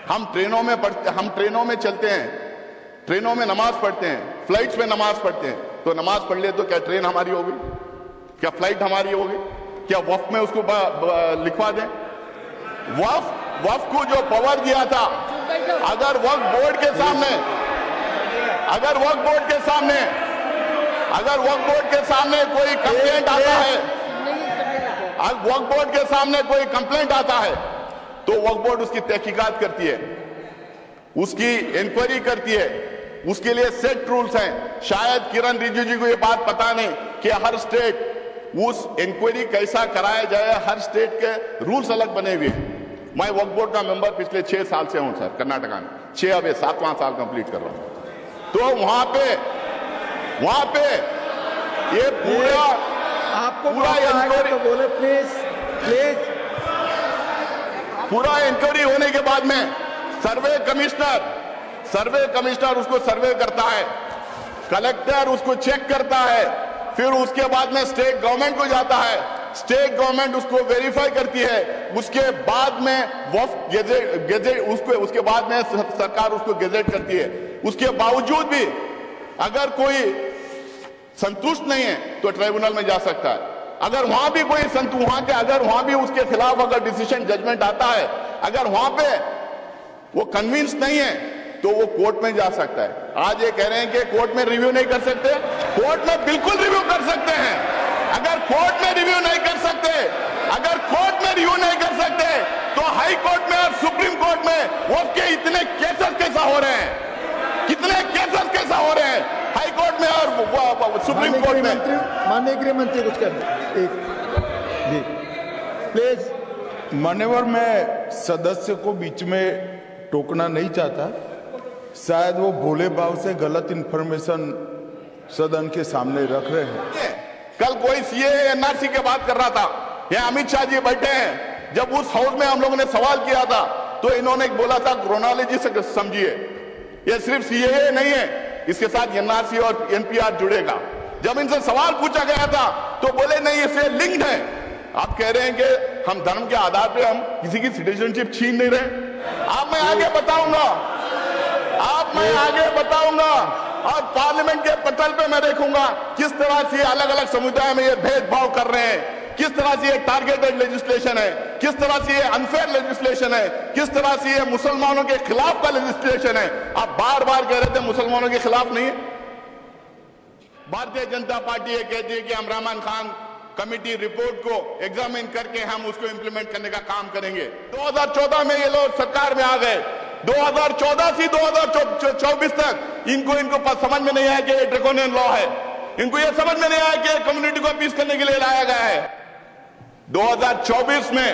हम ट्रेनों में चलते हैं, ट्रेनों में नमाज पढ़ते हैं, फ्लाइट्स में नमाज पढ़ते हैं। तो नमाज पढ़ ले तो क्या ट्रेन हमारी हो गई? क्या फ्लाइट हमारी हो गई? क्या वक्फ में उसको लिखवा दें? वक्फ को जो पावर दिया था, अगर वक्फ बोर्ड के सामने कोई कंप्लेंट आता है, वक्फ बोर्ड के सामने कोई कंप्लेंट आता है तो वक्फ बोर्ड उसकी तहकीकात करती है, उसकी इंक्वायरी करती है, उसके लिए सेट रूल्स हैं। शायद किरण रिजिजू को ये बात पता नहीं कि हर स्टेट उस इंक्वायरी कैसा कराया जाए, हर स्टेट के रूल्स अलग बने हुए हैं। मैं वक्फ बोर्ड का मेंबर पिछले 6 साल से हूं सर, कर्नाटका में 6, अब 7वां साल कंप्लीट कर रहा हूं। तो वहां पे ये पूरा इंक्वायरी, तो बोले प्लीज। पूरा इंक्वायरी होने के बाद में सर्वे कमिश्नर उसको सर्वे करता है, कलेक्टर उसको चेक करता है, फिर उसके बाद में स्टेट गवर्नमेंट को जाता है, स्टेट गवर्नमेंट उसको वेरीफाई करती है, उसके बाद में उसके बाद में सरकार उसको गेजेट करती है। उसके बावजूद भी अगर कोई संतुष्ट नहीं है तो ट्राइब्यूनल में जा सकता है। अगर वहां भी कोई अगर वहां भी उसके खिलाफ अगर डिसीजन जजमेंट आता है, अगर वहां पे वो कन्विंस नहीं है तो वो कोर्ट में जा सकता है। आज ये कह रहे हैं कि कोर्ट में रिव्यू नहीं कर सकते, कोर्ट में बिल्कुल रिव्यू कर सकते हैं। अगर कोर्ट में रिव्यू नहीं कर सकते तो हाई कोर्ट में और सुप्रीम कोर्ट में वो के इतने केसेस कैसा हो रहे हैं, हाई कोर्ट में और सुप्रीम कोर्ट में। माननीय गृह मंत्री कुछ कर जी प्लीज। मान्यवर, मैं सदस्य को बीच में टोकना नहीं चाहता, शायद वो भोले भाव से गलत इंफॉर्मेशन सदन के सामने रख रहे हैं। कल कोई सीए एनआरसी की बात कर रहा था, ये अमित शाह जी बैठे हैं, जब उस हाउस में हम लोगों ने सवाल किया था तो इन्होंने बोला था क्रोनोलॉजी से समझिए, ये सिर्फ सीए नहीं है, इसके साथ एनआरसी और एनपीआर जुड़ेगा। जब इनसे सवाल पूछा गया था तो बोले नहीं, इससे लिंक्ड है। आप कह रहे हैं कि हम धर्म के आधार पे हम किसी की सिटीजनशिप छीन नहीं रहे। मैं आगे बताऊंगा और पार्लियामेंट के पटल पे मैं देखूंगा किस तरह से अलग अलग समुदाय में ये भेदभाव कर रहे हैं, किस तरह से ये टारगेटेड लेजिस्लेशन है, किस तरह से ये अनफेयर लेजिस्लेशन है, किस तरह से ये मुसलमानों के खिलाफ का लेजिस्लेशन है। आप बार बार कह रहे थे मुसलमानों के खिलाफ नहीं है। भारतीय जनता पार्टी ये कहती है कि हम रहमान खान कमेटी रिपोर्ट को एग्जामिन करके हम उसको इंप्लीमेंट करने का काम करेंगे। 2014 में ये लोग सरकार में आ गए, 2014 से 2024 तक इनको समझ में नहीं आया कि ये ड्रैकोनियन लॉ है, इनको ये समझ में नहीं आया कि कम्युनिटी को अपील करने के लिए लाया गया है। 2024 में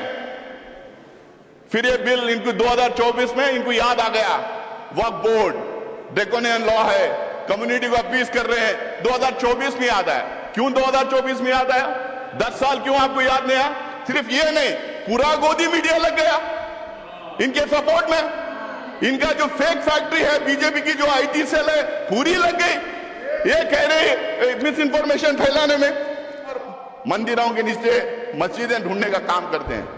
फिर ये बिल इनको 2024 में इनको याद आ गया, वक्फ बोर्ड ड्रैकोनियन लॉ है, कम्युनिटी को अपील कर रहे हैं। 2024 में याद आया। क्यों 2024 में याद आया? 10 साल क्यों आपको याद नहीं आया? सिर्फ ये नहीं, पूरा गोदी मीडिया लग गया इनके सपोर्ट में। इनका जो फेक फैक्ट्री है बीजेपी की, जो आईटी सेल है, पूरी लग गई। ये कह रहे मिस इंफॉर्मेशन फैलाने में। मंदिरों के नीचे मस्जिदें ढूंढने का काम करते हैं।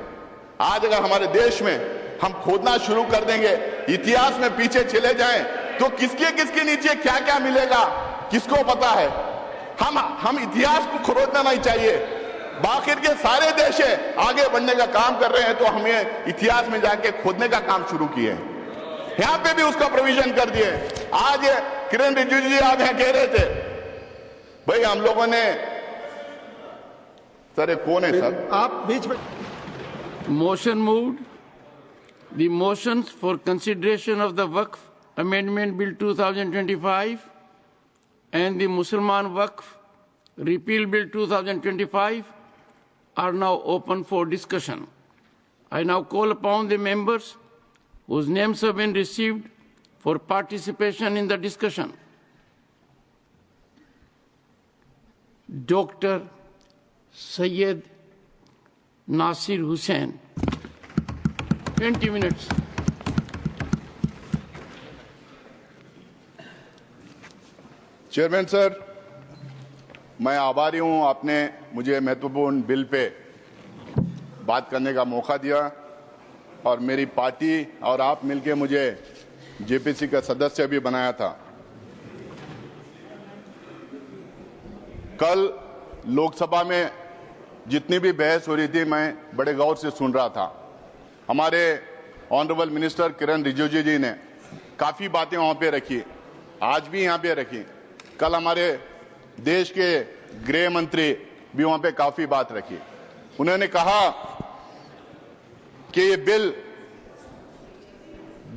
आज अगर हमारे देश में हम खोदना शुरू कर देंगे, इतिहास में पीछे चले जाएं, तो किसके नीचे क्या क्या मिलेगा किसको पता है। हम इतिहास को खोदना नहीं चाहिए। बाकी के सारे देश आगे बढ़ने का काम कर रहे हैं, तो हमें इतिहास में जाके खोदने का काम शुरू किए हैं। यहां पे भी उसका प्रोविजन कर दिए। आज किरण रिजिजू जी आप यहां कह रहे थे, भाई हम लोगों ने, सर कौन है सर, आप बीच में। Motion moved the motions for consideration of the Waqf amendment bill 2025 and the Musliman Waqf Repeal Bill 2025 are now open for discussion. I now call upon the members whose names have been received for participation in the discussion. Dr. Syed Nasir Hussain, 20 minutes. Chairman sir, मैं आभारी हूं, आपने मुझे महत्वपूर्ण bill pay बात करने का मौका दिया। और मेरी पार्टी और आप मिलके मुझे जेपीसी का सदस्य भी बनाया था। कल लोकसभा में जितनी भी बहस हो रही थी मैं बड़े गौर से सुन रहा था। हमारे ऑनरेबल मिनिस्टर किरण रिजिजू जी ने काफ़ी बातें वहाँ पे रखी, आज भी यहाँ पे रखी। कल हमारे देश के गृह मंत्री भी वहाँ पे काफ़ी बात रखी। उन्होंने कहा कि ये बिल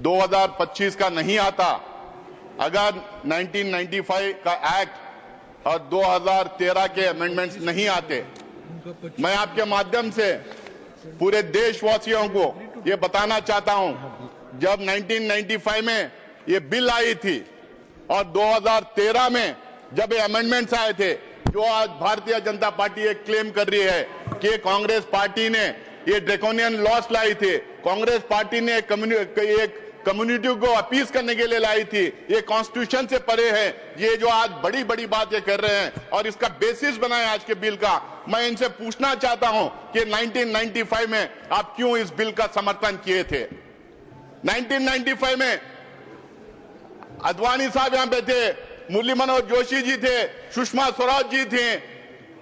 2025 का नहीं आता अगर 1995 का एक्ट और 2013 के अमेंडमेंट्स नहीं आते। मैं आपके माध्यम से पूरे देशवासियों को ये बताना चाहता हूं, जब 1995 में ये बिल आई थी और 2013 में जब ये अमेंडमेंट्स आए थे, जो आज भारतीय जनता पार्टी ये क्लेम कर रही है कि कांग्रेस पार्टी ने ये ड्रैकोनियन लॉस लाई थी, कांग्रेस पार्टी ने एक कम्युनिटी को अपीज करने के लिए लाई थी, ये कॉन्स्टिट्यूशन से परे है, ये जो आज बड़ी बड़ी बात ये कर रहे हैं और इसका बेसिस बनाए आज के बिल का। मैं इनसे पूछना चाहता हूं कि 1995 में आप क्यों इस बिल का समर्थन किए थे? 1995 में अडवाणी साहब यहां पे थे, मुरली मनोहर जोशी जी थे, सुषमा स्वराज जी थे,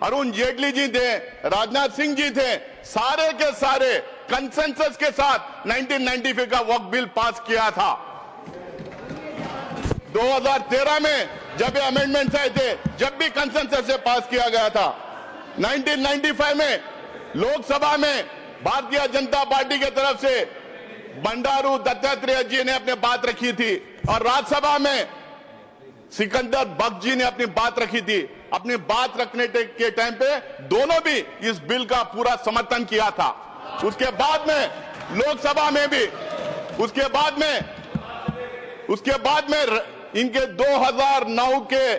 अरुण जेटली जी थे, राजनाथ सिंह जी थे, सारे के सारे कंसेंसस के साथ 1995 का वक्फ बिल पास किया था। 2013 में जब ये अमेंडमेंट्स आए थे, जब भी कंसेंसस से पास किया गया था। 1995 में लोकसभा में भारतीय जनता पार्टी की तरफ से बंडारू दत्तात्रेय जी ने अपनी बात रखी थी और राज्यसभा में सिकंदर बख्श जी ने अपनी बात रखी थी। अपनी बात रखने के टाइम पे दोनों भी इस बिल का पूरा समर्थन किया था। उसके बाद में लोकसभा में भी उसके बाद में इनके 2009 के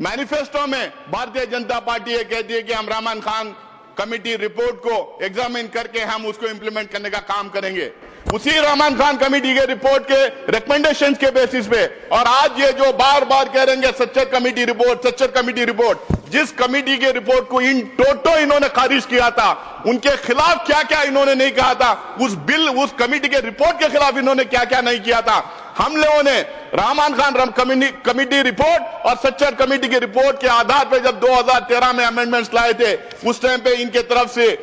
मैनिफेस्टो में भारतीय जनता पार्टी ये कहती है कि हम रहमान खान कमेटी रिपोर्ट को एग्जामिन करके हम उसको इंप्लीमेंट करने का काम करेंगे। उसी रहमान खान कमेटी के रिपोर्ट के रिकमेंडेशंस के बेसिस पे और आज ये जो बार बार कह रहे हैं सच्चर कमेटी रिपोर्ट, जिस कमेटी के रिपोर्ट को इन टोटो इन्होंने खारिज किया था, उनके खिलाफ क्या क्या इन्होंने नहीं कहा था, उस कमेटी के रिपोर्ट के खिलाफ इन्होंने क्या क्या नहीं किया था। हम लोगों ने रहमान खान कमेटी रिपोर्ट और सच्चर कमेटी की रिपोर्ट के आधार पर जब 2013 में अमेंडमेंट्स लाए थे, उस टाइम पे इनके तरफ से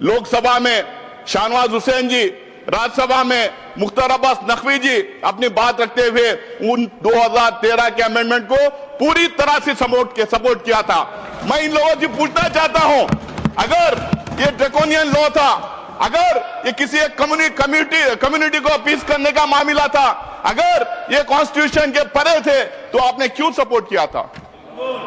लोकसभा में शाहनवाज हुसैन जी, राज्यसभा में मुख्तार अब्बास नकवी जी अपनी बात रखते हुए उन 2013 के अमेंडमेंट को पूरी तरह से सपोर्ट किया था। मैं इन लोगों से पूछना चाहता हूं, अगर ये ड्रैकोनियन लॉ था, अगर ये किसी एक कम्युनिटी को अपीज करने का मामला था, अगर ये कॉन्स्टिट्यूशन के परे थे, तो आपने क्यों सपोर्ट किया था?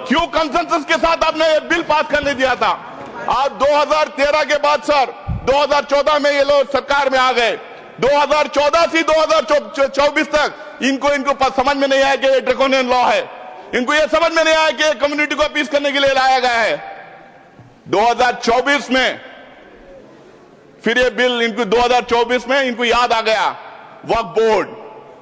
क्यों कंसेंसस के साथ आपने ये बिल पास करने दिया था? आज 2013 के बाद सर 2014 में ये लोग सरकार में आ गए। 2014 से 2024 तक इनको समझ में नहीं आया कि ये ड्रैकोनियन लॉ है। इनको ये समझ में नहीं आया कि कम्युनिटी को अपीज करने के लिए लाया गया है। 2024 में फिर ये बिल इनको 2024 में इनको याद आ गया, वक्फ बोर्ड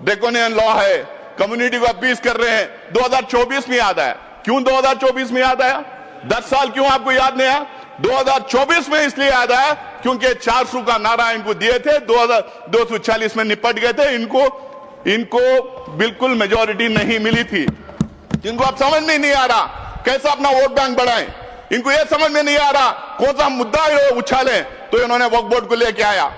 ड्रैकोनियन लॉ है, कम्युनिटी को अपीज कर रहे हैं। 2024 में याद आया। क्यों 2024 में याद आया? 10 साल क्यों आपको याद नहीं आया? 2024 में इसलिए याद आया क्योंकि 400 का नारा इनको दिए थे, 240 में निपट गए थे। इनको बिल्कुल मेजॉरिटी नहीं मिली थी। इनको अब समझ में नहीं आ रहा कैसा अपना वोट बैंक बढ़ाएं। इनको यह समझ में नहीं आ रहा कौन सा मुद्दा उछालें, तो इन्होंने वक्फ बोर्ड को लेके आया,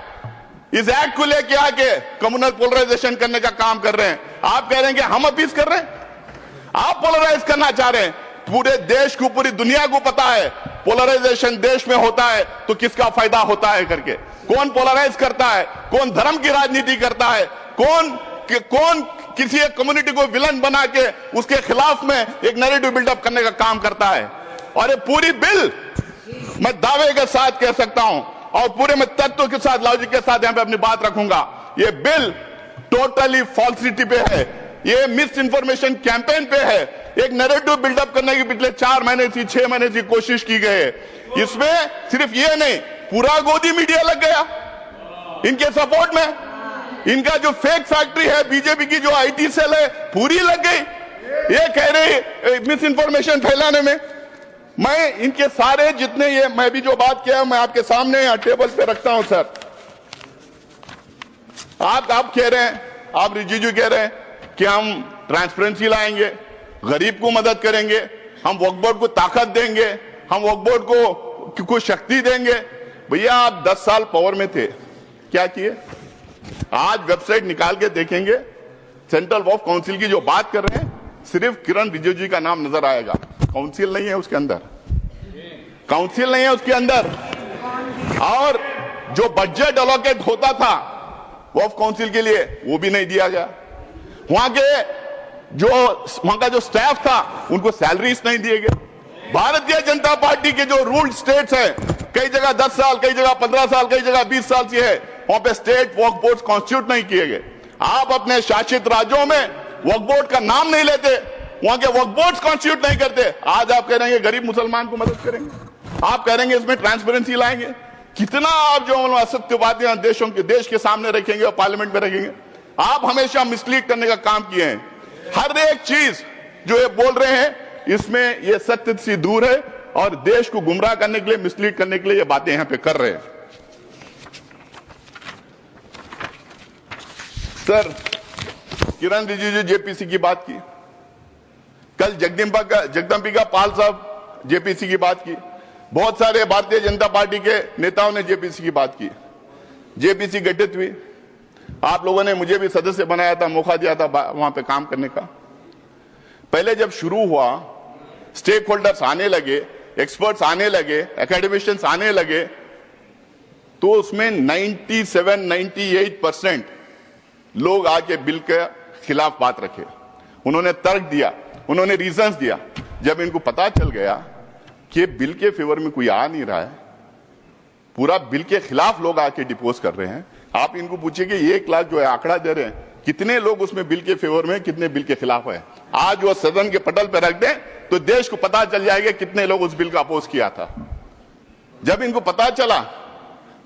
इस एक्ट को लेके आके कम्युनल पोलराइजेशन करने का काम कर रहे हैं। आप कह रहे हैं कि हम अपीज कर रहे हैं, आप पोलराइज करना चाह रहे हैं। पूरे देश को, पूरी दुनिया को पता है पोलराइजेशन देश में होता है तो किसका फायदा होता है करके। कौन पोलराइज करता है, कौन धर्म की राजनीति करता है, कौन किसी एक कम्युनिटी को विलन बना के उसके खिलाफ में एक नैरेटिव बिल्डअप करने का काम करता है। और ये पूरी बिल मैं दावे के साथ कह सकता हूं और पूरे में तत्व के साथ, लॉजिक के साथ यहां पे अपनी बात रखूंगा, ये बिल टोटली फॉल्सिटी पे है, ये मिस इन्फॉर्मेशन कैंपेन पे है। एक नैरेटिव बिल्डअप करने की पिछले 4 महीने से 6 महीने से कोशिश की गई है। इसमें सिर्फ ये नहीं, पूरा गोदी मीडिया लग गया इनके सपोर्ट में। इनका जो फेक फैक्ट्री है, बीजेपी की जो आईटी सेल है, पूरी लग गई ये कह रहे मिस इन्फॉर्मेशन फैलाने में। मैं इनके सारे जितने ये मैं भी जो बात किया मैं आपके सामने टेबल पे रखता हूं सर। आप कह रहे हैं, आप रिजिजू कह रहे हैं कि हम ट्रांसपेरेंसी लाएंगे, गरीब को मदद करेंगे, हम वक्फ बोर्ड को ताकत देंगे, हम वक्फ बोर्ड को कुछ शक्ति देंगे। भैया आप 10 साल पावर में थे, क्या किए? आज वेबसाइट निकाल के देखेंगे, सेंट्रल वक्फ काउंसिल की जो बात कर रहे हैं, सिर्फ किरण रिजिजू का नाम नजर आएगा। काउंसिल नहीं है उसके अंदर, काउंसिल नहीं है उसके अंदर। और जो बजट अलोकेट होता था वक्फ काउंसिल के लिए, वो भी नहीं दिया गया। वहां का जो स्टाफ था, उनको सैलरीज नहीं दिए गए। भारतीय जनता पार्टी के जो रूल्ड स्टेट्स हैं, कई जगह 10 साल, कई जगह 15 साल, कई जगह 20 साल से है, वहां पे स्टेट वक्फ बोर्ड कॉन्स्टिट्यूट नहीं किए गए। आप अपने शासित राज्यों में वक्फ बोर्ड का नाम नहीं लेते, वहां के वक्फ बोर्ड कॉन्स्टिट्यूट नहीं करते। आज आप कह रहे हैं गरीब मुसलमान को मदद करेंगे, आप कह रहे हैं इसमें ट्रांसपेरेंसी लाएंगे। कितना आप जो असत्यवादी देश के सामने रखेंगे और पार्लियामेंट में रखेंगे। आप हमेशा मिसलीड करने का काम किए हैं। हर एक चीज जो ये बोल रहे हैं, इसमें ये सत्य से दूर है और देश को गुमराह करने के लिए, मिसलीड करने के लिए ये बातें यहां पे कर रहे हैं। सर, किरण रिजिजू जेपीसी की बात की, कल जगदम्बिका पाल साहब जेपीसी की बात की, बहुत सारे भारतीय जनता पार्टी के नेताओं ने जेपीसी की बात की। जेपीसी गठित हुई, आप लोगों ने मुझे भी सदस्य बनाया था, मौका दिया था वहां पे काम करने का। पहले जब शुरू हुआ, स्टेक होल्डर्स आने लगे, एक्सपर्ट्स आने लगे, एकेडमिशियंस आने लगे, तो उसमें 97-98% लोग आके बिल के खिलाफ बात रखे। उन्होंने तर्क दिया, उन्होंने रीजंस दिया। जब इनको पता चल गया कि बिल के फेवर में कोई आ नहीं रहा है, पूरा बिल के खिलाफ लोग आके डिपोज कर रहे हैं, आप इनको पूछिए कि 1 लाख जो है आंकड़ा दे रहे हैं, कितने लोग उसमें बिल के फेवर में, कितने बिल के खिलाफ है। आज वो सदन के पटल पर रख दें तो देश को पता चल जाएगा कितने लोग उस बिल का अपोज किया था। जब इनको पता चला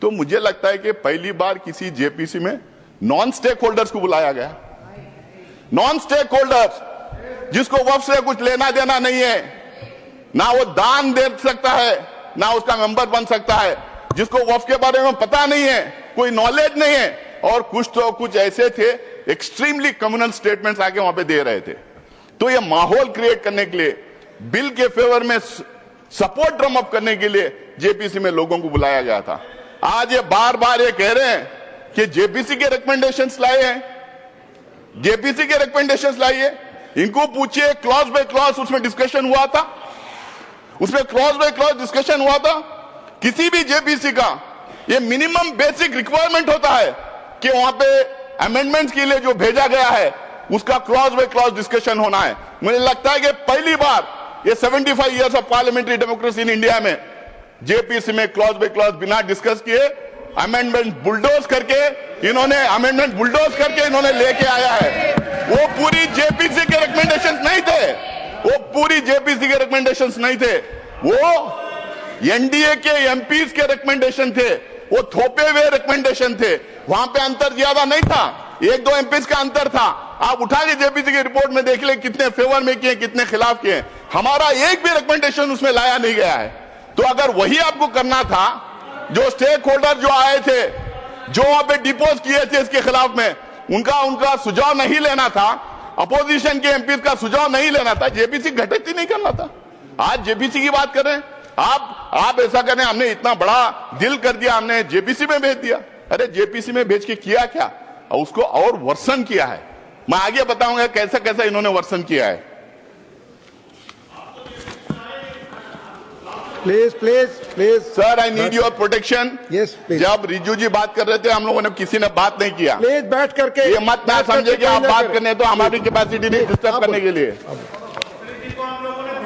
तो मुझे लगता है कि पहली बार किसी जेपीसी में नॉन स्टेक होल्डर्स को बुलाया गया। नॉन स्टेक होल्डर्स, जिसको वक्फ से कुछ लेना देना नहीं है, ना वो दान दे सकता है, ना उसका मेंबर बन सकता है, जिसको वक्फ के बारे में पता नहीं है, कोई नॉलेज नहीं है, और कुछ ऐसे थे एक्सट्रीमली कम्युनल स्टेटमेंट्स आके वहां पे दे रहे थे। तो ये माहौल क्रिएट करने के लिए, बिल के फेवर में सपोर्ट ड्रम अप करने के लिए जेपीसी में लोगों को बुलाया गया था। आज ये बार बार ये कह रहे हैं कि जेपीसी के रिकमेंडेशंस लाए हैं, जेपीसी के रिकमेंडेशंस लाइए। इनको पूछिए क्लॉज बाय क्लॉज उसमें डिस्कशन हुआ था, उसमें क्लॉज बाय क्लॉज डिस्कशन हुआ था। किसी भी जेपीसी का ये मिनिमम बेसिक रिक्वायरमेंट होता है कि वहां पे अमेंडमेंट्स के लिए जो भेजा गया है उसका क्लॉज बाय क्लॉज डिस्कशन होना है। मुझे लगता है कि पहली बार ये 75 years of parliamentary democracy in India में जेपीसी में क्लॉज बाय क्लॉज बिना डिस्कस किए अमेंडमेंट बुलडोज करके इन्होंने लेके आया है। वो पूरी जेपीसी के रिकमेंडेशंस नहीं थे, वो पूरी जेपीसी के रिकमेंडेशंस नहीं थे, वो एनडीए के एमपीज के रिकमेंडेशन थे, वो थोपे हुए रिकमेंडेशन थे। वहां पे अंतर ज्यादा नहीं था, 1-2 एमपीज का अंतर था। आप उठा के जेपीसी की रिपोर्ट में देख ले कितने फेवर में किए, कितने खिलाफ किए। हमारा एक भी रिकमेंडेशन उसमें लाया नहीं गया है। तो अगर वही आपको करना था, जो स्टेक होल्डर जो आए थे, जो वहां पे डिपोज किए थे इसके खिलाफ में, उनका सुझाव नहीं लेना था, अपोजिशन के एमपीज का सुझाव नहीं लेना था, जेपीसी गठित ही नहीं करना था। आज जेपीसी की बात कर रहे हैं आप ऐसा कर रहे हैं, हमने इतना बड़ा दिल कर दिया, हमने जेपीसी में भेज दिया। अरे जेपीसी में भेज के किया क्या, उसको और वर्सन किया है। मैं आगे बताऊंगा कैसा कैसा इन्होंने वर्सन किया है। Please sir, I need your protection. Yes please. जब रिजू जी बात कर रहे थे, हम लोगों ने किसी ने बात नहीं किया। प्लीज बैठ करके, ये मत ना समझे कि आप बात करने तो हमारी कैपेसिटी नहीं डिस्टर्ब करने के लिए।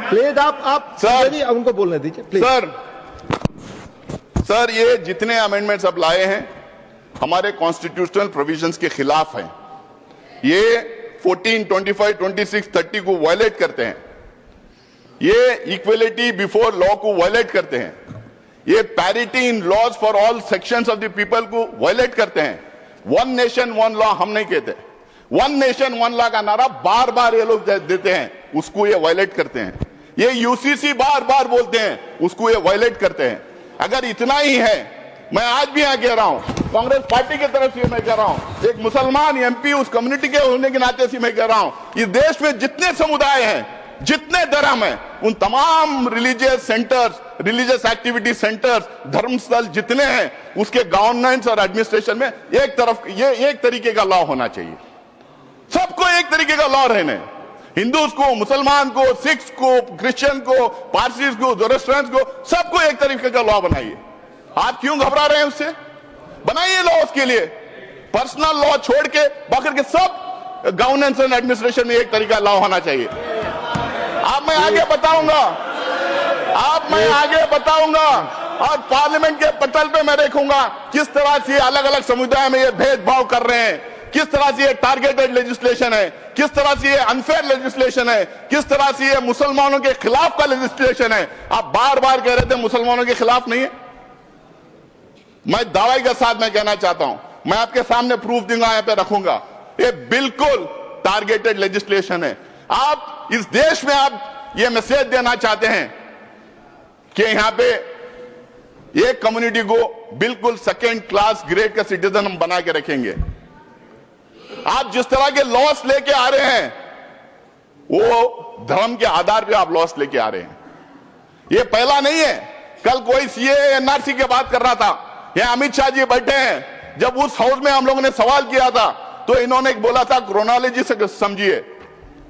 प्लीज आप सर उनको बोलने दीजिए प्लीज। सर ये जितने अमेंडमेंट्स अब लाए हैं हमारे कॉन्स्टिट्यूशनल प्रोविजंस के खिलाफ हैं। ये 14, 25, 26, 30 को वायलेट करते हैं। ये इक्वलिटी बिफोर लॉ को वायलेट करते हैं। ये parity in laws for all sections of the people को वायलेट करते हैं। 1 नेशन 1 लॉ हम नहीं कहते, 1 नेशन 1 लॉ का नारा बार बार ये लोग देते हैं, उसको ये वायलेट करते हैं। ये यूसीसी बार बार बोलते हैं, उसको ये वायलेट करते हैं। अगर इतना ही है मैं आज भी यहां कह रहा हूं, कांग्रेस पार्टी की तरफ से मैं कह रहा हूं, एक मुसलमान एमपी उस कम्युनिटी के होने के नाते से मैं कह रहा हूं, इस देश में जितने समुदाय हैं, जितने धर्म हैं, उन तमाम religious centres, religious activity centres, धर्मस्थल जितने हैं, उसके गवर्नेंस और एडमिनिस्ट्रेशन में एक तरफ ये एक तरीके का लॉ होना चाहिए। सबको एक तरीके का लॉ रहने, हिंदूज को, मुसलमान को, सिख्स को, क्रिश्चियन को, पारसीज को, जोरस्ट्रियंस को, सबको एक तरीके का लॉ बनाइए। आप क्यों घबरा रहे हैं उससे? बनाइए लॉ उसके लिए, पर्सनल लॉ छोड़ के बाकी के सब गवर्नेंस एंड एडमिनिस्ट्रेशन में एक तरीका लॉ होना चाहिए। आप मैं आगे बताऊंगा और पार्लियामेंट के पटल पे मैं देखूंगा किस तरह से अलग अलग समुदाय में ये भेदभाव कर रहे हैं, किस तरह से ये टारगेटेड लेजिस्लेशन है, किस तरह से ये अनफेयर लेजिस्लेशन है, किस तरह से ये मुसलमानों के खिलाफ का लेजिस्लेशन है। आप बार बार कह रहे थे मुसलमानों के खिलाफ नहीं है। मैं दावे के साथ मैं कहना चाहता हूं, मैं आपके सामने प्रूफ दूंगा, यहां पे रखूंगा, ये बिल्कुल टारगेटेड लेजिस्लेशन है। आप इस देश में आप ये मैसेज देना चाहते हैं कि यहां पे एक कम्युनिटी को बिल्कुल सेकेंड क्लास ग्रेड का सिटीजन हम बना के रखेंगे। आप जिस तरह के लॉस लेके आ रहे हैं, वो धर्म के आधार पे आप लॉस लेके आ रहे हैं। ये पहला नहीं है। कल कोई सीएए एनआरसी की बात कर रहा था, ये अमित शाह जी बैठे हैं, जब उस हाउस में हम लोगों ने सवाल किया था तो इन्होंने बोला था क्रोनोलॉजी से समझिए,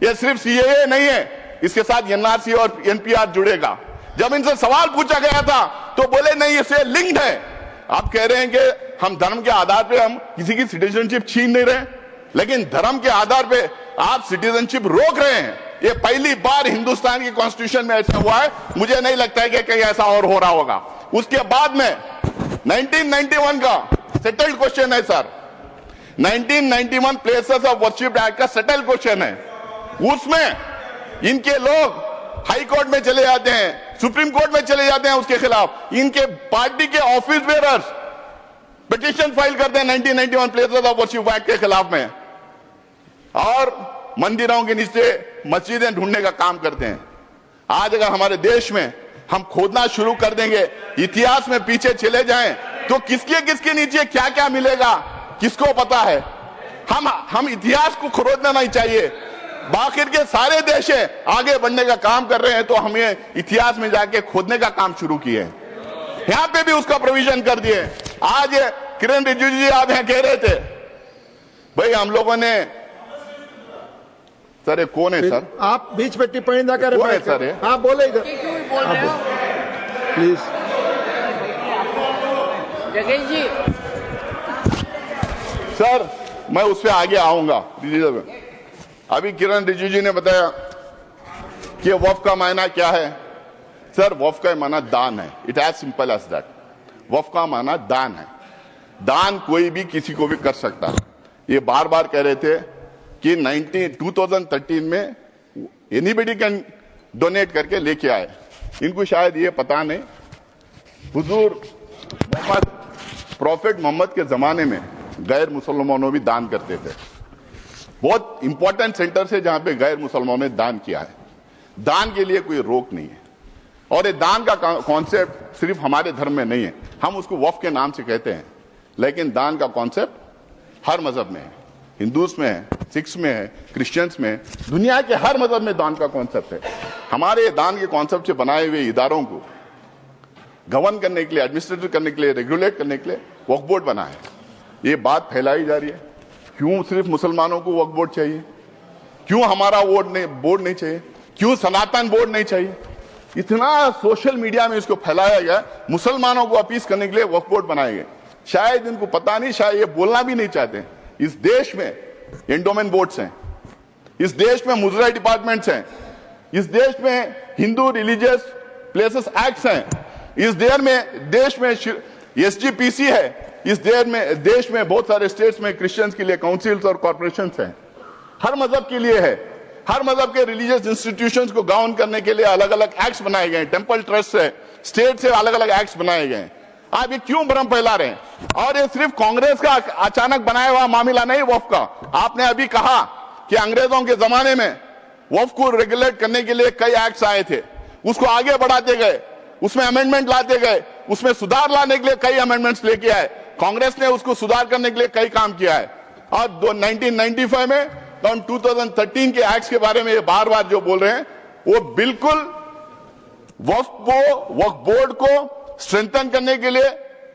ये सिर्फ सीएए नहीं है, इसके साथ एनआरसी और एनपीआर जुड़ेगा। जब इनसे सवाल पूछा गया था तो बोले नहीं, इससे लिंक्ड है। आप कह रहे हैं कि हम धर्म के आधार पे हम किसी की सिटीजनशिप छीन नहीं रहे, लेकिन धर्म के आधार पे आप सिटीजनशिप रोक रहे हैं। ये पहली बार हिंदुस्तान की कॉन्स्टिट्यूशन में ऐसा हुआ है। मुझे नहीं लगता है कि कहीं ऐसा और हो रहा होगा। उसके बाद में 1991 का सेटल्ड क्वेश्चन है sir, 1991 places of worship act का सेटल्ड क्वेश्चन है। उसमें इनके लोग हाई कोर्ट में चले जाते हैं, सुप्रीम कोर्ट में चले जाते हैं उसके खिलाफ। इनके पार्टी के ऑफिस बेयरर्स पिटीशन फाइल करते हैं 1991 प्लेसेस ऑफ वर्शिप एक्ट के खिलाफ में, और मंदिरों के नीचे मस्जिदें ढूंढने का काम करते हैं। आज अगर हमारे देश में हम खोदना शुरू कर देंगे, इतिहास में पीछे चले जाएं, तो किसके नीचे क्या क्या मिलेगा किसको पता है। हम इतिहास को खोदना नहीं चाहिए। बाकी के सारे देश आगे बढ़ने का काम कर रहे हैं, तो हमें इतिहास में जाके खोदने का काम शुरू किए हैं। यहां पे भी उसका प्रोविजन कर दिए। आज किरण रिजिजू जी आप यहां कह रहे थे, भाई हम लोगों ने, सर कौन है सर? आप बीच में टिप्पणी ना करें। कौन है सर? हाँ बोले इधर प्लीज। जगेश जी, सर मैं उससे आगे आऊंगा। अभी किरण रिजिजू जी ने बताया कि वक्फ का मायना क्या है। सर वक्फ का माना दान है, it as simple as that. वक्फ का माना दान है। दान कोई भी किसी को भी कर सकता है। ये बार बार कह रहे थे कि 2013 में एनीबडी कैन डोनेट करके लेके आए। इनको शायद ये पता नहीं, हुजूर मोहम्मद, प्रॉफिट मोहम्मद के जमाने में गैर मुसलमानों भी दान करते थे। बहुत इंपॉर्टेंट सेंटर से जहां पे गैर मुसलमानों ने दान किया है। दान के लिए कोई रोक नहीं है। और ये दान का कॉन्सेप्ट सिर्फ हमारे धर्म में नहीं है, हम उसको वक्फ के नाम से कहते हैं, लेकिन दान का कॉन्सेप्ट हर मजहब में है। हिंदूज में है, सिख्स में है, क्रिश्चियंस में है, दुनिया के हर मजहब में दान का कॉन्सेप्ट है। हमारे दान के कॉन्सेप्ट से बनाए हुए इदारों को गवर्न करने के लिए, एडमिनिस्ट्रेट करने के लिए, रेगुलेट करने के लिए वक्फ बोर्ड बना है। ये बात फैलाई जा रही है, क्यों सिर्फ मुसलमानों को वक्फ बोर्ड चाहिए, क्यों हमारा बोर्ड नहीं चाहिए, क्यों सनातन बोर्ड नहीं चाहिए। इतना सोशल मीडिया में इसको फैलाया गया, मुसलमानों को अपील करने के लिए वक्फ बोर्ड बनाए गए। शायद इनको पता नहीं, शायद ये बोलना भी नहीं चाहते। इस देश में एंडोमेंट बोर्ड्स हैं, इस देश में मुजरा डिपार्टमेंट्स हैं, इस देश में हिंदू रिलीजियस प्लेसेस एक्ट्स हैं, इस देश में एसजीपीसी है, इस देश में बहुत सारे स्टेट्स में क्रिश्चियंस के लिए काउंसिल्स और कॉर्पोरेशंस हैं। हर मजहब के लिए है। हर मजहब के रिलीजियस इंस्टीट्यूशंस को गवर्न करने के लिए अलग अलग एक्ट्स बनाए गए हैं। टेंपल ट्रस्ट से, स्टेट से अलग अलग एक्ट्स बनाए गए हैं। आप ये क्यों भ्रम फैला रहे हैं? और ये सिर्फ कांग्रेस का अचानक बनाया हुआ मामला नहीं वक्फ का। आपने अभी कहा कि अंग्रेजों के जमाने में वक्फ को रेगुलेट करने के लिए कई एक्ट्स आए थे, उसको आगे बढ़ाते गए, उसमें अमेंडमेंट लाते गए, उसमें सुधार लाने के लिए कई अमेंडमेंट्स लेके आए। कांग्रेस ने उसको सुधार करने के लिए कई काम किया है। और 1995 में 2013 के एक्ट्स के बारे में ये बार बार जो बोल रहे हैं वो बिल्कुल वक्फ बोर्ड को स्ट्रेंथन करने के लिए,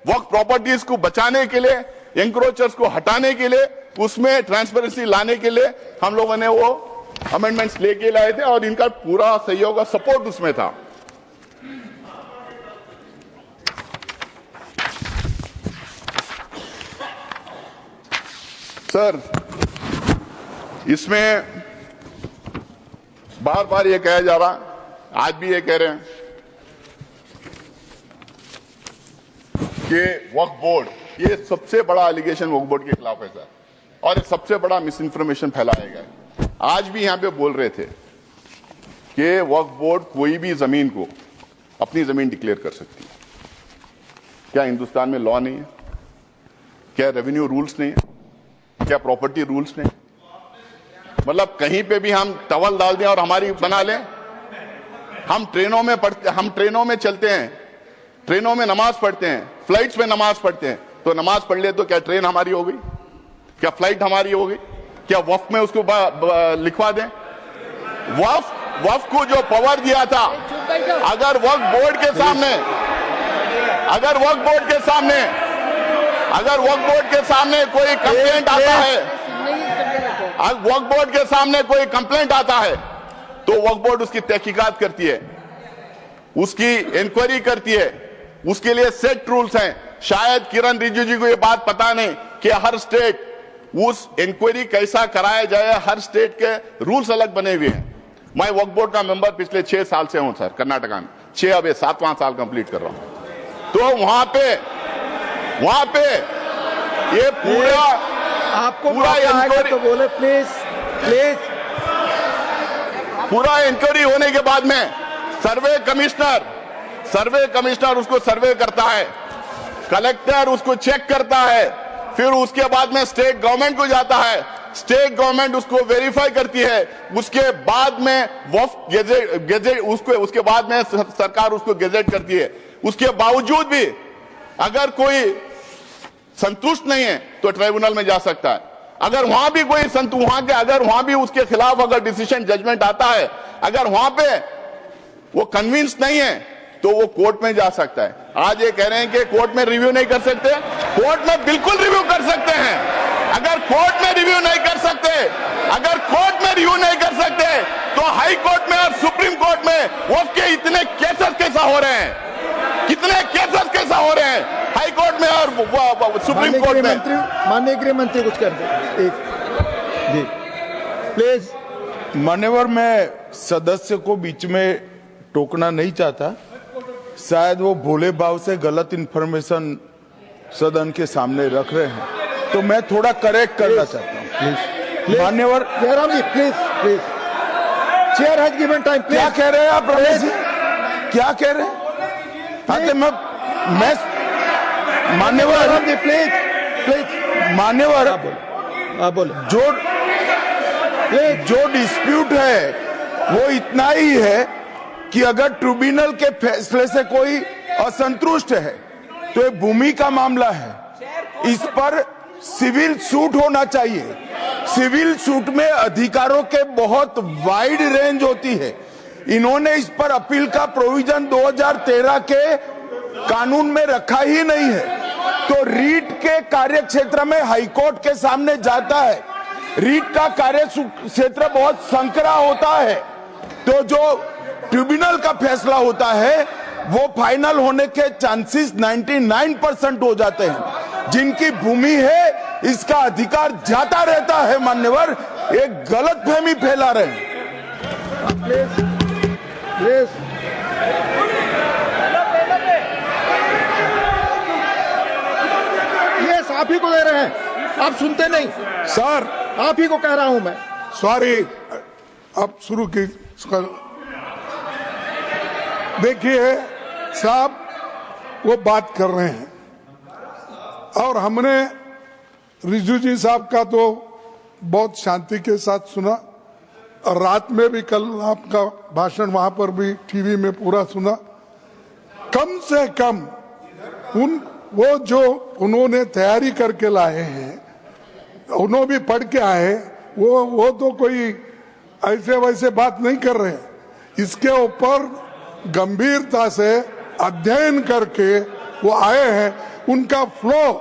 वक्फ प्रॉपर्टीज को बचाने के लिए, एंक्रोचर्स को हटाने के लिए, उसमें ट्रांसपेरेंसी लाने के लिए हम लोगों ने वो अमेंडमेंट्स लेके लाए थे और इनका पूरा सहयोग और सपोर्ट उसमें था। सर, इसमें बार बार ये कहा जा रहा, आज भी ये कह रहे हैं कि वक्फ बोर्ड, ये सबसे बड़ा एलिगेशन वक्फ बोर्ड के खिलाफ है सर, और सबसे बड़ा मिस इन्फॉर्मेशन फैलाया गया है। आज भी यहां पे बोल रहे थे कि वक्फ बोर्ड कोई भी जमीन को अपनी जमीन डिक्लेयर कर सकती है। क्या हिंदुस्तान में लॉ नहीं है? क्या रेवेन्यू रूल्स नहीं है? क्या प्रॉपर्टी रूल्स नहीं? मतलब कहीं पे भी हम टवल डाल दें और हमारी बना लें? हम ट्रेनों में चलते हैं, ट्रेनों में नमाज पढ़ते हैं, फ्लाइट्स में नमाज पढ़ते हैं, तो नमाज पढ़ ले तो क्या ट्रेन हमारी हो गई? क्या फ्लाइट हमारी हो गई? क्या वक्फ में उसको लिखवा दें? वक्फ को जो पावर दिया था, अगर वक्फ बोर्ड के सामने कोई कंप्लेंट आता है, वक्फ बोर्ड के सामने कोई कंप्लेंट आता है तो वक्फ बोर्ड उसकी तहकीकात करती है, उसकी इंक्वायरी करती है, उसके लिए सेट रूल्स हैं। शायद किरण रिजिजू जी को ये बात पता नहीं कि हर स्टेट उस इंक्वायरी कैसा कराया जाए, हर स्टेट के रूल्स अलग बने हुए हैं। मैं वक्फ बोर्ड का मेंबर पिछले 6 साल से हूं सर, कर्नाटका में 6, अब 7वां साल कंप्लीट कर रहा हूं। तो वहां पे ये पूरा इंक्वायरी तो बोले प्लीज। पूरा इंक्वायरी होने के बाद में सर्वे कमिश्नर उसको सर्वे करता है, कलेक्टर उसको चेक करता है, फिर उसके बाद में स्टेट गवर्नमेंट को जाता है, स्टेट गवर्नमेंट उसको वेरीफाई करती है, उसके बाद में वक्फ गेजेट उसके बाद में सरकार उसको गेजेट करती है। उसके बावजूद भी अगर कोई संतुष्ट नहीं है तो ट्राइब्यूनल में जा सकता है। अगर वहां भी कोई अगर वहां भी उसके खिलाफ अगर डिसीजन जजमेंट आता है, अगर वहां पे वो कन्विंस नहीं है तो वो कोर्ट में जा सकता है। आज ये कह रहे हैं कि कोर्ट में रिव्यू नहीं कर सकते, कोर्ट में बिल्कुल रिव्यू कर सकते हैं। अगर कोर्ट में रिव्यू नहीं कर सकते तो हाई कोर्ट में और सुप्रीम कोर्ट में वक्फ के इतने केसेस कैसा हो रहे हैं, हाई कोर्ट में और सुप्रीम कोर्ट में। माननीय गृह मंत्री कुछ कर दे जी प्लीज। मान्यवर, मैं सदस्य को बीच में टोकना नहीं चाहता, शायद वो भोले भाव से गलत इंफॉर्मेशन सदन के सामने रख रहे हैं, तो मैं थोड़ा करेक्ट करना चाहता हूँ। मान्यवर Jayram ji please, chair has given time. क्या कह रहे हैं आप रमेश जी? क्या कह रहे हैं? मैं मान्यवर जयराम जी प्लीज मान्यवर, आप बोले। जो डिस्प्यूट है वो इतना ही है कि अगर ट्रिब्यूनल के फैसले से कोई असंतुष्ट है तो ये भूमि का मामला है, इस पर सिविल सूट होना चाहिए। सिविल सूट में अधिकारों के बहुत वाइड रेंज होती है। इन्होंने इस पर अपील का प्रोविजन 2013 के कानून में रखा ही नहीं है, तो रीट के कार्य क्षेत्र में हाईकोर्ट के सामने जाता है। रीट का कार्य क्षेत्र बहुत संकरा होता है, तो जो ट्रिब्यूनल का फैसला होता है वो फाइनल होने के चांसेस 99% हो जाते हैं। जिनकी भूमि है इसका अधिकार जाता रहता है। मान्यवर, एक गलत फहमी फैला रहे हैं। ये आप ही को दे रहे हैं, आप सुनते नहीं सर, आप ही को कह रहा हूं मैं। सॉरी, अब शुरू की। देखिए साहब, वो बात कर रहे हैं और हमने रिजिजू जी साहब का तो बहुत शांति के साथ सुना, और रात में भी कल आपका भाषण वहां पर भी टीवी में पूरा सुना। कम से कम वो जो उन्होंने तैयारी करके लाए हैं, उन्होंने भी पढ़ के आए, वो तो कोई ऐसे वैसे बात नहीं कर रहे हैं। इसके ऊपर गंभीरता से अध्ययन करके वो आए हैं, उनका फ्लो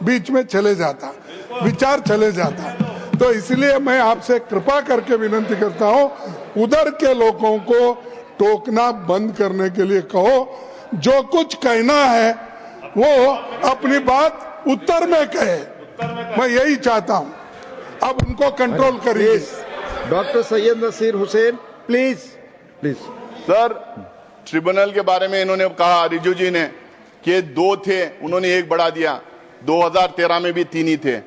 बीच में चले जाता, विचार चले जाता। तो इसलिए मैं आपसे कृपा करके विनती करता हूं, उधर के लोगों को टोकना बंद करने के लिए कहो। जो कुछ कहना है वो अपनी बात उत्तर में कहे, मैं यही चाहता हूं। अब उनको कंट्रोल करिए। Doctor Syed Naseer Hussain, please please. Sir, tribunal के बारे में इन्होंने कहा, रिजू जी ने, कि 2 थे, उन्होंने 1 बढ़ा दिया। 2013 में भी 3 ही थे,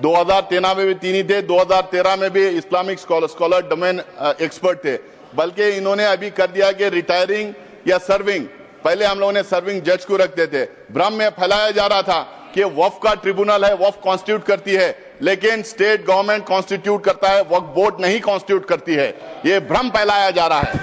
2013 में भी 3 ही थे, 2013 में भी इस्लामिक स्कॉलर डोमेन एक्सपर्ट थे। बल्कि इन्होंने अभी कर दिया कि रिटायरिंग या सर्विंग, पहले हम लोगों ने सर्विंग जज को रखते थे। भ्रम में फैलाया जा रहा था कि वक्फ का ट्रिब्यूनल है, वक्फ कॉन्स्टिट्यूट करती है, लेकिन स्टेट गवर्नमेंट कॉन्स्टिट्यूट करता है, वक्फ बोर्ड नहीं कॉन्स्टिट्यूट करती है। ये भ्रम फैलाया जा रहा है।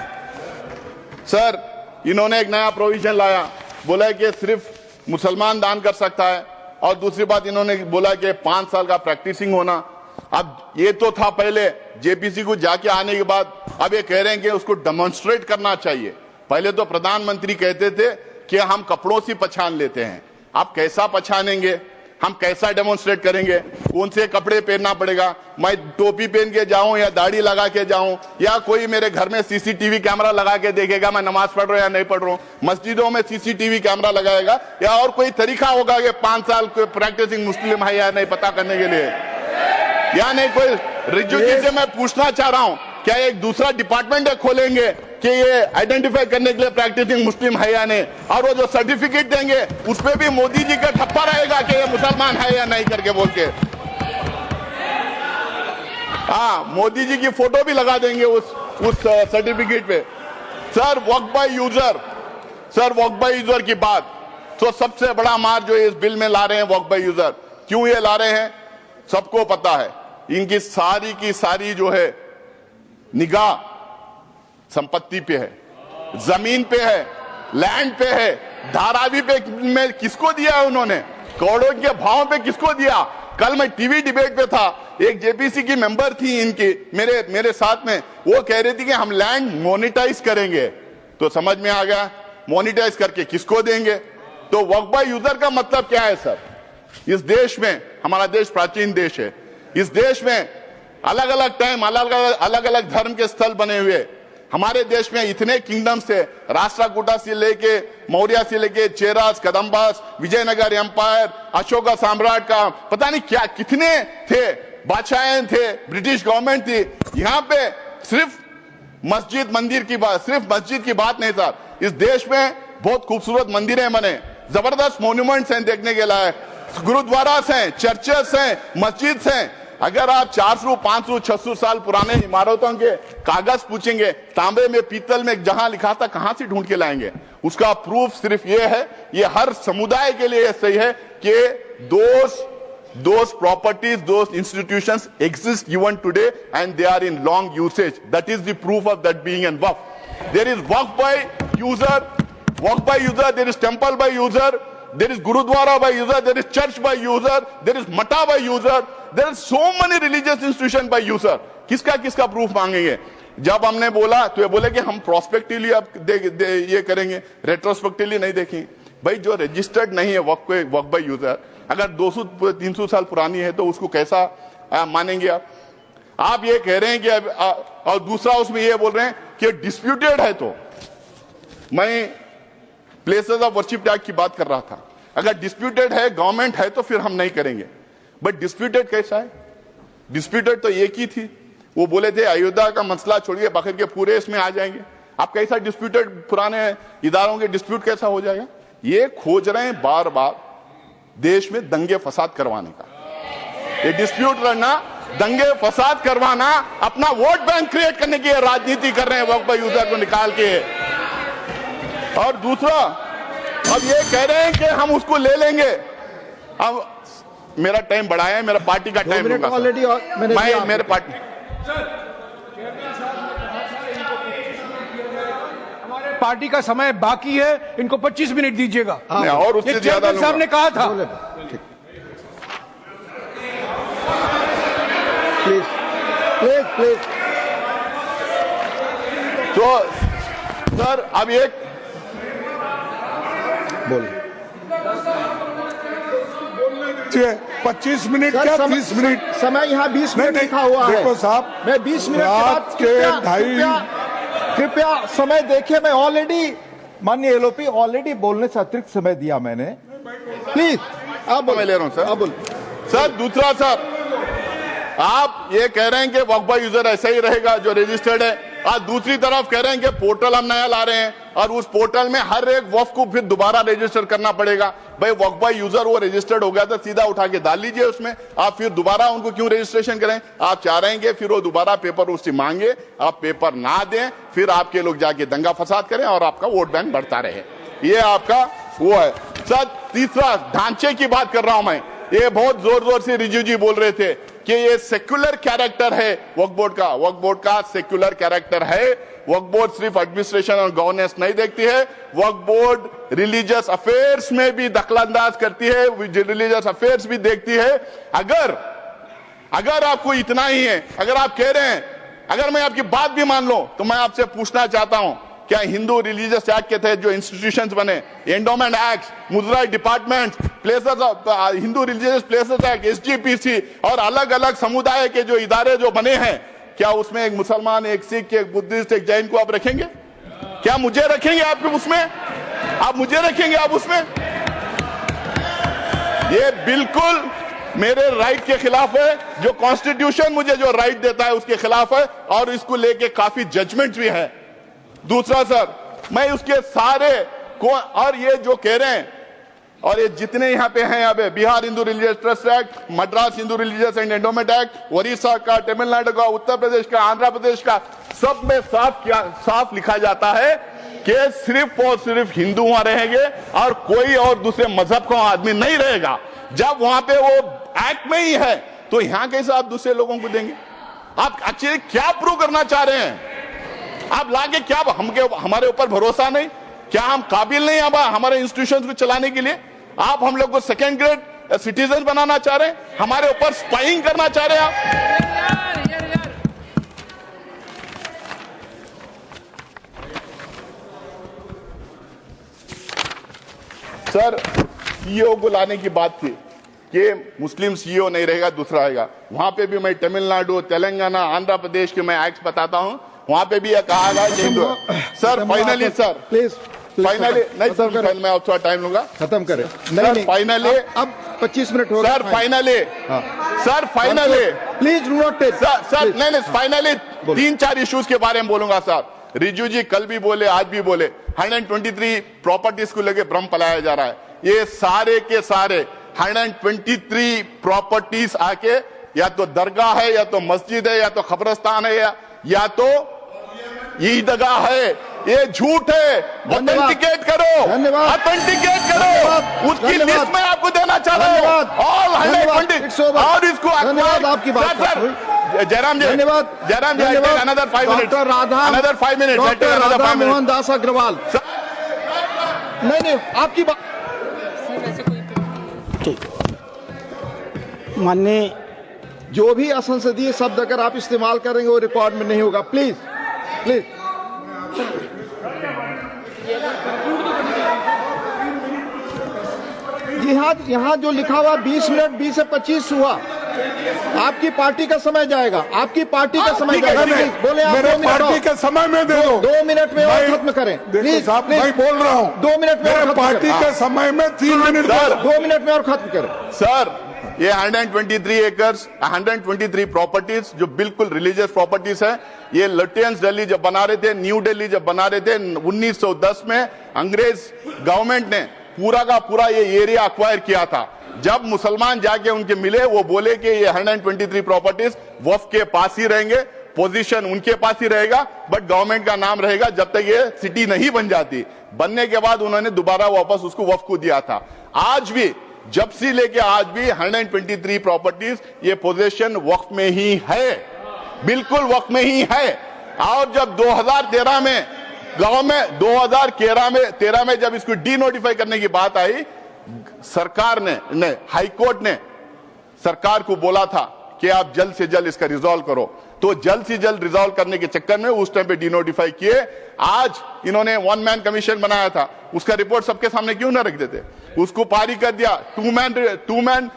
सर, इन्होंने एक नया प्रोविजन लाया, बोला कि सिर्फ मुसलमान दान कर सकता है, और दूसरी बात इन्होंने बोला कि 5 साल का प्रैक्टिसिंग होना। अब ये तो था पहले, जेपीसी को जाके आने के बाद अब ये कह रहे हैं कि उसको डेमोन्स्ट्रेट करना चाहिए। पहले तो प्रधानमंत्री कहते थे कि हम कपड़ों से पहचान लेते हैं, आप कैसा पहचानेंगे, हम कैसा डेमोन्स्ट्रेट करेंगे, कौन से कपड़े पहनना पड़ेगा, मैं टोपी पहन के जाऊं या दाढ़ी लगा के जाऊं, या कोई मेरे घर में सीसीटीवी कैमरा लगा के देखेगा मैं नमाज पढ़ रहा हूं या नहीं पढ़ रहा हूं, मस्जिदों में सीसीटीवी कैमरा लगाएगा, या और कोई तरीका होगा कि 5 साल प्रैक्टिसिंग मुस्लिम है या नहीं पता करने के लिए, या नहीं। कोई रिजू जी से मैं पूछना चाह रहा हूं, क्या एक दूसरा डिपार्टमेंट खोलेंगे कि ये आइडेंटिफाई करने के लिए प्रैक्टिसिंग मुस्लिम है या नहीं, और वो जो सर्टिफिकेट देंगे उस पे भी मोदी जी का ठप्पा रहेगा कि ये मुसलमान है या नहीं करके बोल के। हाँ, मोदी जी की फोटो भी लगा देंगे उस सर्टिफिकेट पे। Sir, Waqf by user, sir Waqf by user की बात, तो सबसे बड़ा मार जो इस बिल में ला रहे हैं वक्फ बाय यूजर, क्यों ये ला रहे हैं सबको पता है। इनकी सारी की सारी जो है निगाह संपत्ति पे है, जमीन पे है, लैंड पे है, धारावी पे में किसको दिया है उन्होंने, करोड़ों के भाव पे किसको दिया। कल मैं टीवी डिबेट पे था, एक जेपीसी की मेंबर थी इनकी मेरे साथ में, वो कह रही थी कि हम लैंड मोनेटाइज करेंगे। तो समझ में आ गया, मोनेटाइज करके किसको देंगे। तो वक्फ बाय यूजर का मतलब क्या है सर। इस देश में, हमारा देश प्राचीन देश है, इस देश में अलग अलग टाइम अलग अलग धर्म के स्थल बने हुए, हमारे देश में इतने किंगडम्स थे, राष्ट्रकूटा से लेके मौर्य से लेके चेरास, कदम्बास, विजयनगर एम्पायर, अशोका साम्राट का पता नहीं क्या कितने थे, बादशाहें थे, ब्रिटिश गवर्नमेंट थी। यहाँ पे सिर्फ मस्जिद मंदिर की बात, सिर्फ मस्जिद की बात नहीं सर, इस देश में बहुत खूबसूरत मंदिरें बने, जबरदस्त मॉन्यूमेंट्स हैं देखने के लायक, गुरुद्वारास हैं, चर्चेस हैं, मस्जिद हैं। अगर आप 400, 500, 600 साल पुराने इमारतों के कागज पूछेंगे, तांबे में, पीतल में जहां लिखा था, कहां से ढूंढ के लाएंगे। उसका प्रूफ सिर्फ ये है, ये हर समुदाय के लिए सही है कि those properties, those institutions exist even today and they are in long usage. That is the proof of that being in waqf. There is waqf by user, there is temple by user, there is gurudwara by user, there is church by user, there is mata by user, there is so many religious institution by user. किसका किसका proof मांगेंगे। जब हमने बोला तो ये बोले कि हम प्रोस्पेक्टिवली अब ये करेंगे, रेट्रोस्पेक्टिवली नहीं देखेंगे। भाई जो रजिस्टर्ड नहीं है वक्फ बाय यूजर, अगर 200-300 साल पुरानी है तो उसको कैसा मानेंगे आप ये कह रहे हैं कि और दूसरा उसमें ये बोल रहे हैं कि डिस्प्यूटेड है। तो मैं प्लेसेस ऑफ वर्शिप टैग की बात कर रहा था, अगर डिस्प्यूटेड है, गवर्नमेंट है, तो फिर हम नहीं करेंगे। बट डिस्प्यूटेड कैसा है, डिस्प्यूटेड तो एक ही थी, वो बोले थे अयोध्या का मसला छोड़िए बाकी के पूरे इसमें आ जाएंगे। आप कैसा डिस्प्यूटेड, पुराने इदारों के डिस्प्यूट कैसा हो जाएगा। ये खोज रहे हैं बार बार देश में दंगे फसाद करवाने का, ये डिस्प्यूट लड़ना, दंगे फसाद करवाना, अपना वोट बैंक क्रिएट करने की राजनीति कर रहे हैं वक्फ बाय यूजर को निकाल के। और दूसरा अब ये कह रहे हैं कि हम उसको ले लेंगे। अब मेरा टाइम बढ़ाया है, मेरा पार्टी का टाइम होगा, मैं मेरे पार्टी पार्टी का समय बाकी है, इनको 25 मिनट दीजिएगा। नहीं, और उससे ये ज्यादा चेयरमैन साहब ने कहा था। Please please please. तो सर अब एक बोलिए 25 मिनट सर, क्या समय- 30 मिनट? समय यहाँ 20 मिनट नहीं, लिखा हुआ है। देखो साहब, मैं 20 मिनट के बाद रात के कृपया समय देखिए। मैं ऑलरेडी माननीय एलओपी ऑलरेडी बोलने से अतिरिक्त समय दिया मैंने। प्लीज आप मैं ले रहा हूं सर। आप बोलिए। सर दूसरा सर, आप ये कह रहे हैं कि वक्फ बाय यूजर ऐसा ही रहेगा जो रजिस्टर्ड है, और दूसरी तरफ कह रहे हैं कि पोर्टल हम नया ला रहे हैं और उस पोर्टल में हर एक वक्फ को फिर दोबारा रजिस्टर करना पड़ेगा। भाई वक्फ बाय यूजर वो रजिस्टर्ड हो गया तो सीधा उठा के डाल लीजिए उसमें, आप फिर दोबारा उनको क्यों रजिस्ट्रेशन करें? आप चाह रहे हैं कि फिर वो दोबारा पेपर उससे मांगे, आप पेपर ना दें, फिर आपके लोग जाके दंगा फसाद करें और आपका वोट बैंक बढ़ता रहे। ये आपका वो है। सर तीसरा ढांचे की बात कर रहा हूं मैं। ये बहुत जोर जोर से रिजू जी बोल रहे थे कि ये सेक्युलर कैरेक्टर है वक्फ बोर्ड का। वक्फ बोर्ड का सेक्युलर कैरेक्टर है। वक्फ बोर्ड सिर्फ एडमिनिस्ट्रेशन और गवर्नेंस नहीं देखती है, वक्फ बोर्ड रिलीजियस अफेयर्स में भी दखलंदाज करती है, रिलीजियस अफेयर्स भी देखती है। अगर आपको इतना ही है, अगर आप कह रहे हैं, अगर मैं आपकी बात भी मान लो तो मैं आपसे पूछना चाहता हूं, क्या हिंदू रिलीजियस एक्ट के तहत जो इंस्टीट्यूशंस बने, एंडोमेंट एक्ट, मुजराई department, places of Hindu religious places act, SGPC और अलग अलग समुदाय के जो इदारे जो बने हैं, क्या उसमें एक मुसलमान, एक सिख, एक बुद्धिस्ट, एक जैन को आप रखेंगे? क्या मुझे रखेंगे आप उसमें? आप मुझे रखेंगे आप उसमें? ये बिल्कुल मेरे राइट के खिलाफ है। जो कॉन्स्टिट्यूशन मुझे जो राइट देता है उसके खिलाफ है, और इसको लेके काफी जजमेंट भी है। दूसरा सर, मैं उसके सारे को, और ये जो कह रहे हैं, और ये जितने यहाँ पे हैं, यहाँ पे Bihar Hindu religious trust act, Madras Hindu religious and endowment act, Orissa का, तमिलनाडु का, उत्तर प्रदेश का, आंध्र प्रदेश का, सब में साफ लिखा जाता है कि सिर्फ और सिर्फ हिंदू वहां रहेंगे और कोई और दूसरे मजहब का आदमी नहीं रहेगा। जब वहां पे वो एक्ट में ही है तो यहां कैसे आप दूसरे लोगों को देंगे? आप एक्चुअली क्या प्रूव करना चाह रहे हैं? आप लाके क्या हमारे ऊपर भरोसा नहीं? क्या हम काबिल नहीं हमारे इंस्टीट्यूशंस को चलाने के लिए? आप हम लोग को सेकेंड ग्रेड सिटीजन बनाना चाह रहे हैं? हमारे ऊपर स्पाइंग करना चाह रहे हैं आप? सर सीईओ को लाने की बात थी कि मुस्लिम सीईओ नहीं रहेगा, दूसरा आएगा। वहां पे भी मैं तमिलनाडु, तेलंगाना, आंध्र प्रदेश के मैं एक्ट बताता हूं, वहां पे भी यह कहा गया कि Hindu. Sir finally sir please finally नहीं, मैं थोड़ा टाइम लूंगा, खत्म करें। नहीं फाइनली अब 25 मिनट हो गए sir. Finally sir finally please do not take sir नहीं फाइनली 3-4 इश्यूज के बारे में बोलूंगा सर। रिजू जी कल भी बोले, आज भी बोले, 123 प्रॉपर्टीज को लेके भ्रम फैलाया जा रहा है। ये सारे के सारे 123 प्रॉपर्टीज आके या तो दरगाह है, या तो मस्जिद है, या तो कब्रिस्तान है, या तो ईदगाह है। ये झूठ है। ऑथेंटिकेट करो, धन्यवाद, ऑथेंटिकेट करो। उसकी लिस्ट में आपको देना चाह रहे हो ऑल 120 और इसको धन्यवाद आपकी बात सर। जयराम जी, धन्यवाद, Jayram ji, another 5 minute, doctor Radha, another 5 minute, doctor Radha Mohan Das Agarwal. नहीं आपकी बात माननीय जो भी असंसदीय शब्द अगर आप इस्तेमाल करेंगे वो रिकॉर्ड में नहीं होगा। प्लीज प्लीज यहाँ जो लिखा हुआ 20 मिनट 20 से 25 हुआ, आपकी पार्टी का समय जाएगा, आपकी पार्टी का समय जाएगा। बोले आप मेरे पार्टी के समय में दे दो, 2 मिनट में और खत्म करें प्लीज। साहब मैं बोल रहा हूँ 2 मिनट में और पार्टी के समय में 3 मिनट, 2 मिनट में और खत्म करें सर। ये 123 एकर्स, 123 प्रॉपर्टीज जो बिल्कुल रिलीजियस प्रॉपर्टीज है। ये लुटियंस दिल्ली जब बना रहे थे, न्यू दिल्ली जब बना रहे थे 1910 में, अंग्रेज गवर्नमेंट ने पूरा का पूरा ये एरिया अक्वायर किया था। जब मुसलमान जाके उनके मिले, वो बोले कि ये 123 प्रॉपर्टीज वक्फ के पास ही रहेंगे, पोजीशन उनके पास ही रहेगा, बट गवर्नमेंट का नाम रहेगा जब तक ये सिटी नहीं बन जाती। बनने के बाद उन्होंने दोबारा वापस उसको वक्फ को दिया था। आज भी, जब से लेके आज भी 123 प्रॉपर्टीज ये पोजीशन वक्फ में ही है, बिल्कुल वक्फ में ही है। और जब 2013 में गांव में 2013 में जब इसको डी नोटिफाई करने की बात आई, सरकार ने हाई कोर्ट ने सरकार को बोला था कि आप जल्द से जल्द इसका रिजॉल्व करो। तो जल्द से जल्द रिजॉल्व करने के चक्कर में उस टाइम पे डी नोटिफाई किए। आज इन्होंने 1 मैन कमीशन बनाया था, उसका रिपोर्ट सबके सामने क्यों ना रख देते? उसको पारी कर दिया। 2 मैन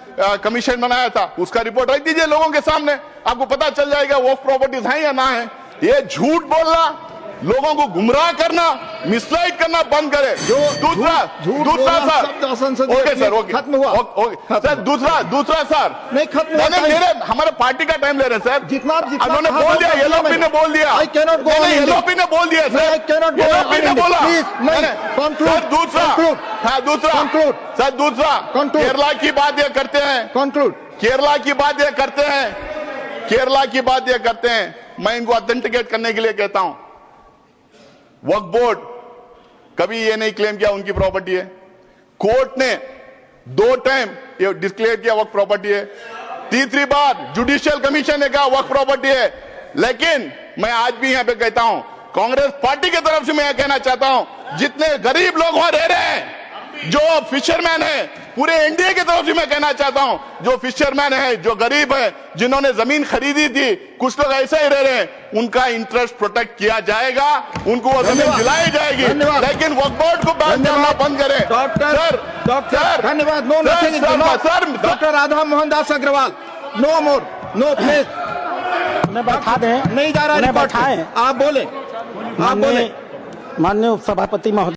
कमीशन बनाया था, उसका रिपोर्ट रख दीजिए लोगों के सामने, आपको पता चल जाएगा वक्फ प्रॉपर्टीज हैं या ना है। ये झूठ बोलना, लोगों को गुमराह करना, मिसगाइड करना बंद करे। दूसरा सर, ओके सर, ओके खत्म हुआ सर। दूसरा सर, नहीं खत्म हुआ, मेरे हमारे पार्टी का टाइम ले रहे हैं सर। जितना उन्होंने बोल दिया, एलओपी ने बोल दिया, एलओपी ने बोल दिया सर, एलओपी ने बोला। दूसरा केरला की बात ये करते हैं, केरला की बात ये करते हैं, मैं इनको ऑथेंटिकेट करने के लिए कहता हूं, वक्फ बोर्ड कभी ये नहीं क्लेम किया उनकी प्रॉपर्टी है। कोर्ट ने 2 टाइम ये डिक्लेयर किया वक्फ प्रॉपर्टी है, तीसरी बार जुडिशियल कमीशन ने कहा वक्फ प्रॉपर्टी है। लेकिन मैं आज भी यहां पे कहता हूं, कांग्रेस पार्टी की तरफ से मैं कहना चाहता हूं, जितने गरीब लोग वहां रह रहे हैं, जो फिशरमैन है, पूरे इंडिया की तरफ से मैं कहना चाहता हूं, जो फिशरमैन है, जो गरीब है, जिन्होंने जमीन खरीदी थी, कुछ लोग ऐसे ही रह रहे हैं, उनका इंटरेस्ट प्रोटेक्ट किया जाएगा, उनको वो जमीन दिलाई जाएगी। लेकिन वक्फ बोर्ड को बात करना बंद करें। डॉक्टर धन्यवाद। No nothing sir. Doctor Radha Mohan Das Agarwal, no more, no please. बैठा दें, नहीं जा रहा है, बैठाएं। आप बोले, माननीय उपसभापति महोदय।